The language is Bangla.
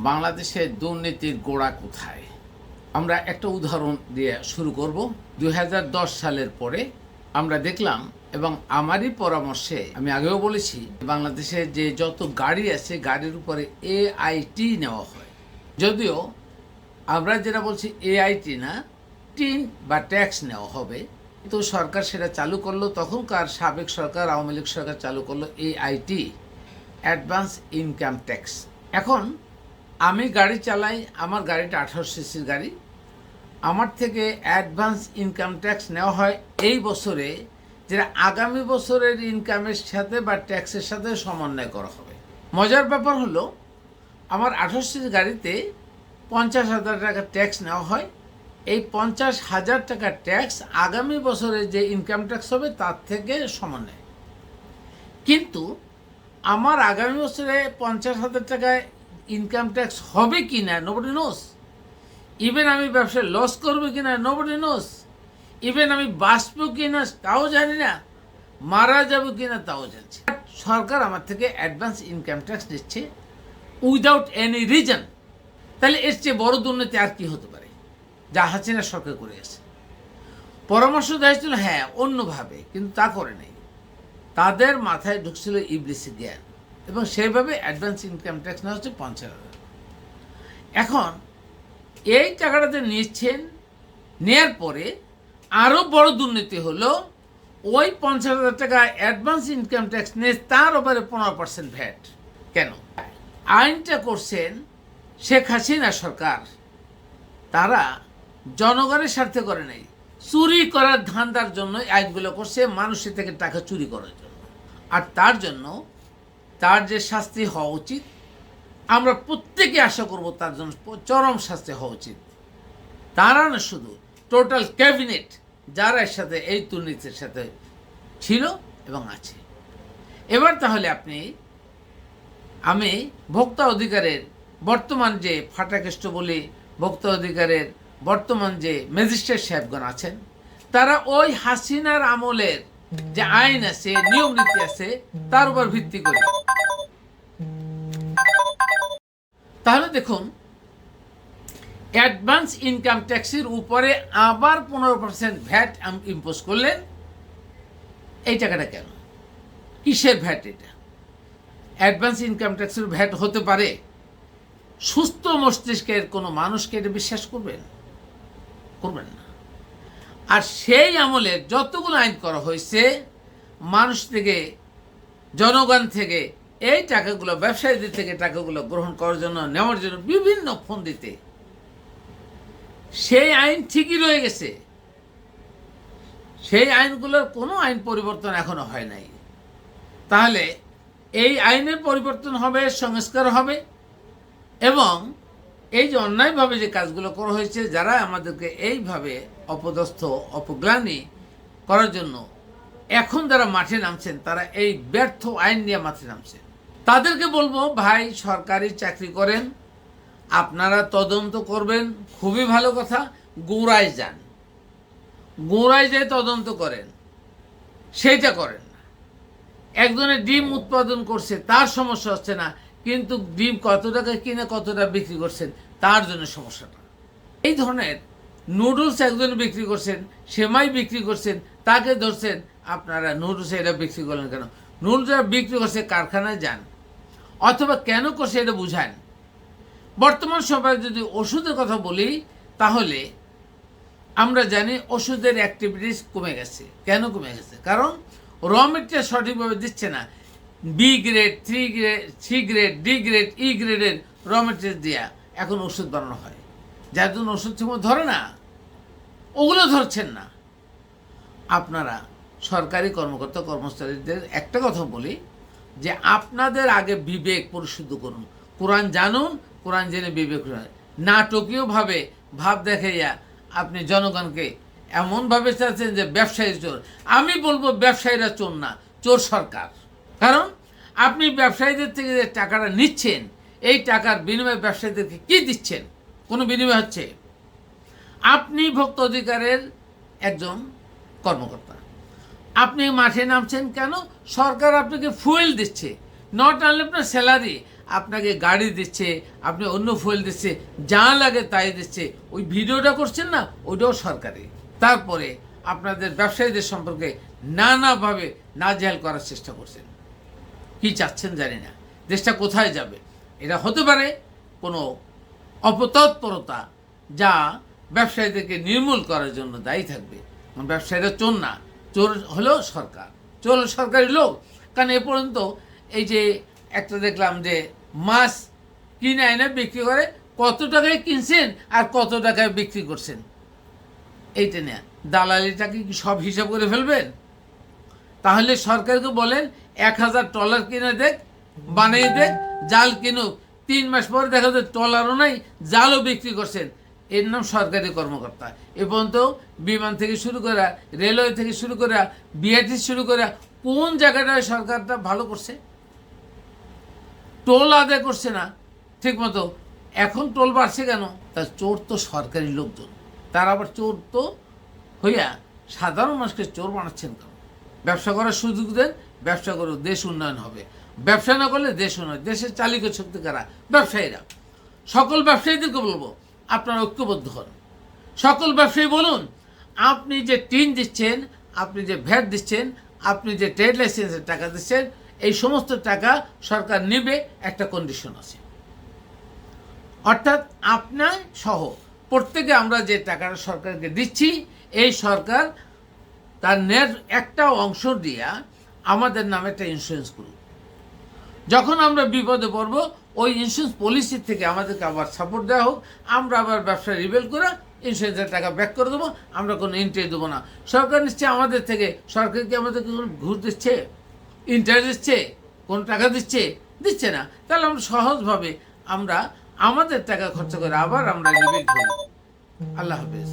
বাংলাদেশের দুর্নীতির গোড়া কোথায়? আমরা একটা উদাহরণ দিয়ে শুরু করব। 2010 সালের পরে আমরা দেখলাম, এবং আমারই পরামর্শে আমি আগেও বলেছি, বাংলাদেশে যে যত গাড়ি আছে গাড়ির উপরে AIT নেওয়া হয়। যদিও আমরা যেটা বলছি AIT না, টিন বা ট্যাক্স নেওয়া হবে, কিন্তু সরকার সেটা চালু করলো। তখনকার সাবেক সরকার, আওয়ামী লীগ সরকার চালু করলো AIT, অ্যাডভান্স ইনকাম ট্যাক্স। এখন আমি গাড়ি চালাই, আমার গাড়িটা 18 সিসির গাড়ি, আমার থেকে অ্যাডভান্স ইনকাম ট্যাক্স নেওয়া হয় এই বছরে, যেটা আগামী বছরের ইনকামের সাথে বা ট্যাক্সের সাথে সমন্বয় করা হবে। মজার ব্যাপার হলো, আমার 18 সিসির গাড়িতে 50,000 টাকা ট্যাক্স নেওয়া হয়। এই 50,000 টাকা ট্যাক্স আগামী বছরে যে ইনকাম ট্যাক্স হবে তার থেকে সমন্বয়। কিন্তু আমার আগামী বছরে 50,000 টাকায় ইনকাম ট্যাক্স হবে কি না, নোবডি নোস। ইভেন আমি ব্যবসায় লস করবো কি না, নোবডি নোস। ইভেন আমি বাঁচবো কি না তাও জানি না, মারা যাবো কি না তাও জানছি। সরকার আমার থেকে অ্যাডভান্স ইনকাম ট্যাক্স নিচ্ছে উইদাউট এনি রিজন। তাহলে এর চেয়ে বড় দুর্নীতি আর কি হতে পারে, যা হাসিনা সরকার করে গেছে। পরামর্শ দেওয়া ছিল হ্যাঁ অন্যভাবে, কিন্তু তা করে নাই। তাদের মাথায় ঢুকছিল ইবলিসি জ্ঞান, এবং সেইভাবে অ্যাডভান্স ইনকাম ট্যাক্স নেওয়া হচ্ছে 50,000। এখন এই টাকাটা যে নিচ্ছেন, নেয়ার পরে আরও বড় দুর্নীতি হলো, ওই 50,000 টাকা অ্যাডভান্স ইনকাম ট্যাক্স নিয়ে তার উপরে 15% ভ্যাট। কেন? আইনটা করছেন শেখ হাসিনা সরকার, তারা জনগণের স্বার্থে করে নাই, চুরি করার ধান্দার জন্য আইনগুলো করছে, মানুষের থেকে টাকা চুরি করার জন্য। আর তার জন্য তার যে শাস্তি হওয়া উচিত, আমরা প্রত্যেকে আশা করব তার জন্য চরম শাস্তি হওয়া উচিত। তারা না, শুধু টোটাল ক্যাবিনেট যারা এর সাথে এই দুর্নীতির সাথে ছিল এবং আছে। এবার তাহলে আমি ভোক্তা অধিকারের বর্তমান যে ফাটাকেষ্ট বলি, ভোক্তা অধিকারের বর্তমান যে ম্যাজিস্ট্রেট সাহেবগণ আছেন, তারা ওই হাসিনার আমলের যে আইন আছে, নিয়ম নীতি আছে, তার উপর ভিত্তি করে। তাহলে দেখুন, অ্যাডভান্স ইনকাম ট্যাক্সের উপরে আবার 15% ভ্যাট ইম্পোজ করলেন। এই টাকাটা কেন? কিসের ভ্যাট এটা? অ্যাডভান্স ইনকাম ট্যাক্সের ভ্যাট হতে পারে? সুস্থ মস্তিষ্কের কোনো মানুষকে এটা বিশ্বাস করবেন না। আর সেই আমলে যতগুলো আইন করা হয়েছে, মানুষ থেকে, জনগণ থেকে এই টাকাগুলো, ব্যবসায়ীদের থেকে টাকাগুলো গ্রহণ করার জন্য, নেওয়ার জন্য বিভিন্ন ফোন দিতে, সেই আইন ঠিকই রয়ে গেছে। সেই আইনগুলোর কোনো আইন পরিবর্তন এখনো হয় নাই। তাহলে এই আইনের পরিবর্তন হবে, সংস্কার হবে, এবং এই যে অন্যায়ভাবে যে কাজগুলো করা হয়েছে, যারা আমাদেরকে এইভাবে অপদস্থ, অপগ্লানি করার জন্য এখন যারা মাঠে নামছেন, তারা এই ব্যর্থ আইন নিয়ে মাঠে নামছেন। তাদেরকে বলবো, ভাই সরকারি চাকরি করেন, আপনারা তদন্ত করবেন, খুবই ভালো কথা। গোড়ায় যান, গোড়ায় যেয়ে তদন্ত করেন, সেইটা করেন না। একজনের ডিম উৎপাদন করছে, তার সমস্যা হচ্ছে না, কিন্তু ডিম কত টাকা কিনে কত টাকা বিক্রি করছেন, তার জন্য সমস্যাটা। এই ধরনের নুডলস একজনে বিক্রি করছেন, সেমাই বিক্রি করছেন, তাকে ধরছেন, আপনারা নুডলস এটা বিক্রি করলেন কেন? নুডলস বিক্রি করছে, কারখানায় যান, অথবা কেন করছে এটা বুঝান। বর্তমান সময়ে যদি ওষুধের কথা বলি, তাহলে আমরা জানি ওষুধের অ্যাক্টিভিটিস কমে গেছে। কেন কমে গেছে? কারণ র মেটেরিয়াল সঠিকভাবে দিচ্ছে না। B grade, C grade, D grade, E গ্রেডের র মেটেরিয়াল দিয়া এখন ওষুধ বানানো হয়, যার জন্য ওষুধ ঠিকমতো ধরে না, ওগুলো ধরছেন না। আপনারা সরকারি কর্মকর্তা কর্মচারীদের একটা কথা বলি, যে আপনাদের আগে বিবেক পরিশুদ্ধ করুন, কোরআন জানুন, কোরআন জেনে বিবেক নাটকীয়ভাবে ভাব দেখাইয়া আপনি জনগণকে এমনভাবে চাচ্ছেন যে ব্যবসায়ী চোর। আমি বলবো ব্যবসায়ীরা চোর না, চোর সরকার। কারণ আপনি ব্যবসায়ীদের থেকে যে টাকাটা নিচ্ছেন, এই টাকার বিনিময়ে ব্যবসায়ীদেরকে কি দিচ্ছেন? কোনো বিনিময় হচ্ছে? আপনি ভোক্তা অধিকারের একজন কর্মকর্তা, আপনি মাঠে নামছেন কেন? সরকার আপনাকে ফুয়েল দিচ্ছে, নট অনলি আপনার স্যালারি, আপনাকে গাড়ি দিচ্ছে, আপনি অন্য ফুয়েল দিচ্ছে, যা লাগে তাই দিচ্ছে, ওই ভিডিওটা করছেন না, ওইটাও সরকারি। তারপরে আপনাদের ব্যবসায়ীদের সম্পর্কে নানাভাবে নাজেহাল করার চেষ্টা করছেন। কি চাচ্ছেন জানি না, দেশটা কোথায় যাবে। এটা হতে পারে কোনো অপতৎপরতা যা ব্যবসায়ীদেরকে নির্মূল করার জন্য দায়ী থাকবে। ব্যবসায়ীরা চোর না, চোর হলো সরকার, চোর সরকারি লোক। কারণ এ পর্যন্ত এই যে একটা দেখলাম যে মাছ কিনে এনে বিক্রি করে, কত টাকায় কিনছেন আর কত টাকায় বিক্রি করছেন, এইটা নিয়ে দালালিটাকে কি সব হিসাব করে ফেলবেন? তাহলে সরকারকে বলেন 1000 ট্রলার কিনে দেখ, বানিয়ে দেখ, জাল কিনুক, 3 মাস পরে দেখা যায় ট্রলারও নাই, জালও বিক্রি করছেন। এর নাম সরকারি কর্মকর্তা। এ পর্যন্ত বিমান থেকে শুরু করে, রেলওয়ে থেকে শুরু করে, বিআরটি শুরু করে, কোন জায়গাটায় সরকারটা ভালো করছে? টোল আদায় করছে না ঠিক মতো। এখন টোল বাড়ছে কেন? তা চোর তো সরকারি লোকজন, তারা আবার চোর তো হইয়া সাধারণ মানুষকে চোর বানাচ্ছেন কেন? ব্যবসা করার সুযোগ দেন, ব্যবসা করে দেশ উন্নয়ন হবে। ব্যবসা না করলে দেশ উন্নয়ন। দেশের চালিকা শক্তি কারা? ব্যবসায়ীরা। সকল ব্যবসায়ীদেরকে বলবো, আপনারা ঐক্যবদ্ধ হন। সকল ব্যবসায়ী বলুন, আপনি যে টিন দিচ্ছেন, আপনি যে ভ্যাট দিচ্ছেন, আপনি যে ট্রেড লাইসেন্সের টাকা দিচ্ছেন, এই সমস্ত টাকা সরকার নেবে, একটা কন্ডিশন আছে। অর্থাৎ আপনার সহ প্রত্যেকে আমরা যে টাকাটা সরকারকে দিচ্ছি, এই সরকার তার নেট একটা অংশ দিয়া আমাদের নামে একটা ইন্স্যুরেন্স করুন। যখন আমরা বিপদে পড়ব, ওই ইন্স্যুরেন্স পলিসির থেকে আমাদেরকে আবার সাপোর্ট দেওয়া হোক, আমরা আবার ব্যবসা রিবেল করে ইন্স্যুরেন্সের টাকা ব্যাক করে দেবো, আমরা কোনো ইন্টারেস্ট দেবো না। সরকার নিচ্ছে আমাদের থেকে, সরকার কি আমাদেরকে কোনো ঘুষ দিচ্ছে, ইন্টারেস্ট দিচ্ছে, কোনো টাকা দিচ্ছে? দিচ্ছে না। তাহলে আমরা সহজভাবে আমরা আমাদের টাকা খরচা করে আবার আমরা রিবেল করি। আল্লাহ হাফেজ।